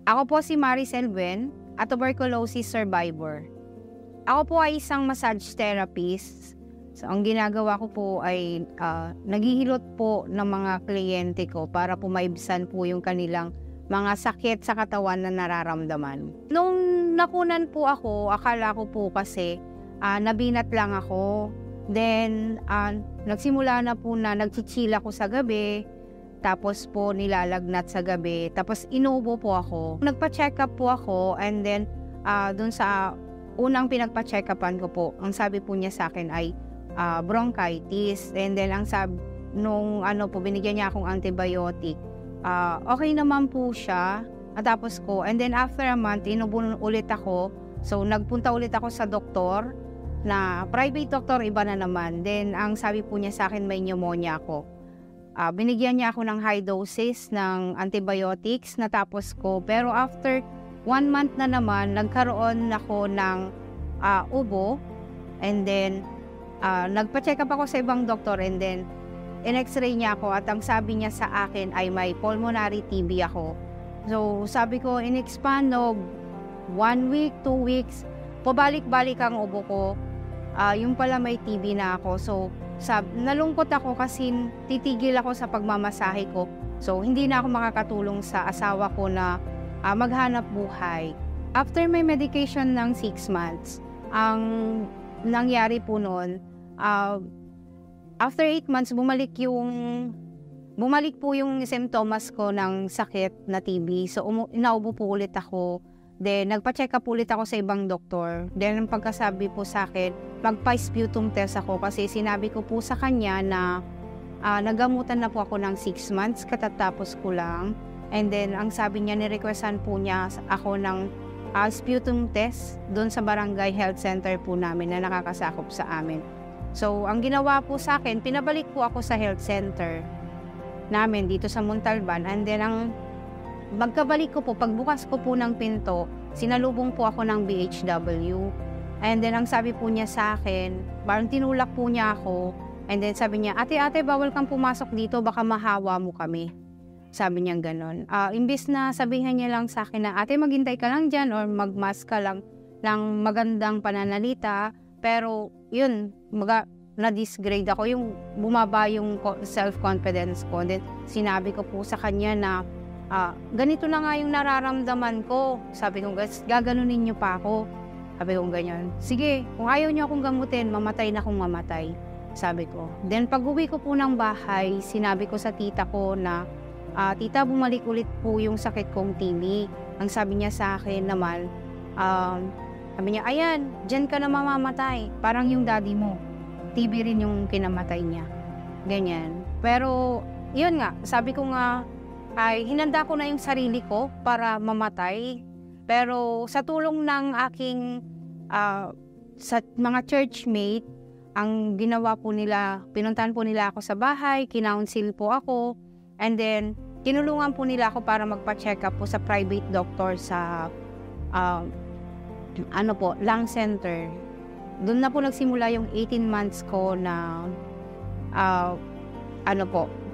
Ako po si Maricel Buen, a tuberculosis survivor. Ako po ay isang massage therapist. So, ang ginagawa ko po ay naghihilot po ng mga kliyente ko para po maibsan po yung kanilang mga sakit sa katawan na nararamdaman. Nung nakunan po ako, akala ko po kasi nabinat lang ako. Then, nagsimula na po na nagchichila ko sa gabi. Tapos po nilalagnat sa gabi. Tapos inuubo po ako. Nagpa-check up po ako and then dun sa unang pinagpa-check-upan ko po, ang sabi po niya sa akin ay bronchitis. And then ang sabi, nung po, binigyan niya akong antibiotic. Okay naman po siya. Tapos ko, and then after a month, inubo ulit ako. So nagpunta ulit ako sa doktor na private doctor, iba na naman. Then ang sabi po niya sa akin may pneumonia ako. Binigyan niya ako ng high doses ng antibiotics, natapos ko. Pero after 1 month na naman, nagkaroon ako ng ubo. And then, nagpa-check up ako sa ibang doktor and then, in-x-ray niya ako at ang sabi niya sa akin ay may pulmonary TB ako. So, sabi ko, in-expand 1 week, 2 weeks, pabalik-balik ang ubo ko. Yung pala may TB na ako. So, nalungkot ako kasi titigil ako sa pagmamasahe ko. So, hindi na ako makakatulong sa asawa ko na maghanap buhay. After may medication ng 6 months, ang nangyari po noon, after 8 months, bumalik po yung symptoms ko ng sakit na TB. So, inaubo po ulit ako. Then, nagpa-check up ulit ako sa ibang doktor. Then, ang pagkasabi po sa akin, magpa-sputum test ako kasi sinabi ko po sa kanya na nagamutan na po ako ng 6 months, katatapos ko lang. And then, ang sabi niya, nirequestan po niya ako ng sputum test doon sa Barangay Health Center po namin na nakakasakop sa amin. So, ang ginawa po sa akin, pinabalik po ako sa health center namin dito sa Montalban. And then, pagkabalik ko po, pagbukas ko po ng pinto, sinalubong po ako ng BHW. And then, ang sabi po niya sa akin, parang tinulak po niya ako. And then, sabi niya, ate, bawal kang pumasok dito, baka mahawa mo kami. Sabi niya gano'n. Imbis na sabihan niya lang sa akin na, ate, maghintay ka lang dyan or magmask ka lang ng magandang pananalita. Pero, yun, na-disgrade ako. Yung bumaba yung self-confidence ko. Then, sinabi ko po sa kanya na, ganito na nga yung nararamdaman ko. Sabi ko, gaganunin niyo pa ako. Sabi ko ganyan. Sige, kung ayaw niyo akong gamutin, mamatay na akong mamatay. Sabi ko. Then pag-uwi ko po ng bahay, sinabi ko sa tita ko na, tita, bumalik ulit po yung sakit kong TB. Ang sabi niya sa akin naman, sabi niya, ayan, dyan ka na mamamatay. Parang yung daddy mo. TB rin yung kinamatay niya. Ganyan. Pero, yun nga, sabi ko nga, ay hinanda ko na yung sarili ko para mamatay. Pero sa tulong ng aking sa mga churchmate, ang ginawa po nila, pinuntahan po nila ako sa bahay, kinounsel po ako, and then tinulungan po nila ako para magpa-check up po sa private doctor sa lung center. Doon na po nagsimula yung 18 months ko na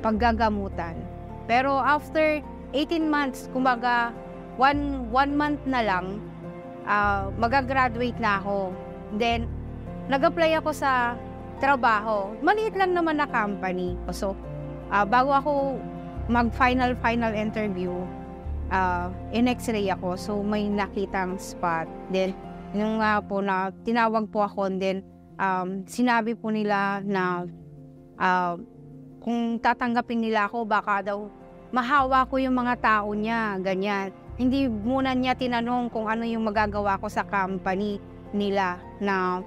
paggagamutan. Pero after 18 months, kumbaga, one month na lang, magagraduate na ako. Then, nag-apply ako sa trabaho. Maliit lang naman na company. So, bago ako mag-final interview, in-x-ray ako. So, may nakitang spot. Then, yung po na tinawag po ako, then, sinabi po nila na kung tatanggapin nila ako, baka daw mahawa ko yung mga tao niya, ganyan. Hindi muna niya tinanong kung ano yung magagawa ko sa company nila na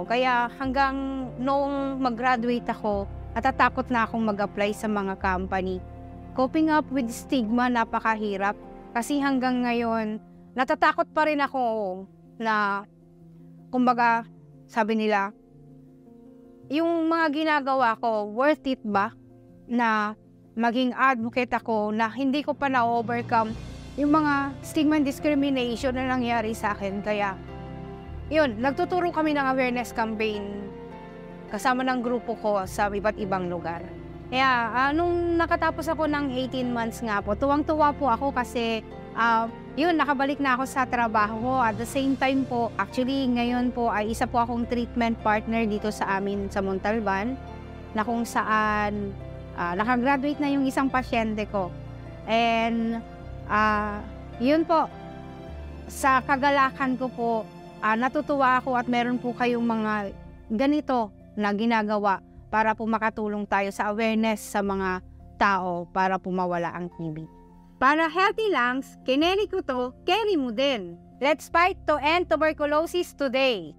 kaya hanggang noong mag-graduate ako, natatakot na akong mag-apply sa mga company. Coping up with stigma, napakahirap. Kasi hanggang ngayon, natatakot pa rin ako na, kumbaga, sabi nila, yung mga ginagawa ko, worth it ba na maging advocate ako na hindi ko pa na-overcome yung mga stigma and discrimination na nangyari sa akin. Kaya, yun, nagtuturo kami ng awareness campaign kasama ng grupo ko sa iba't ibang lugar. Kaya, nung nakatapos ako ng 18 months nga po, tuwang-tuwa po ako kasi Yun, nakabalik na ako sa trabaho ko. At the same time po, actually ngayon po ay isa po akong treatment partner dito sa amin sa Montalban, na kung saan nakagraduate na yung isang pasyente ko. And yun po, sa kagalakan ko po, natutuwa ako at meron po kayong mga ganito na ginagawa para po makatulong tayo sa awareness sa mga tao para po mawala ang TB. Para healthy lungs, kineri ko to, carry mo din. Let's fight to end tuberculosis today.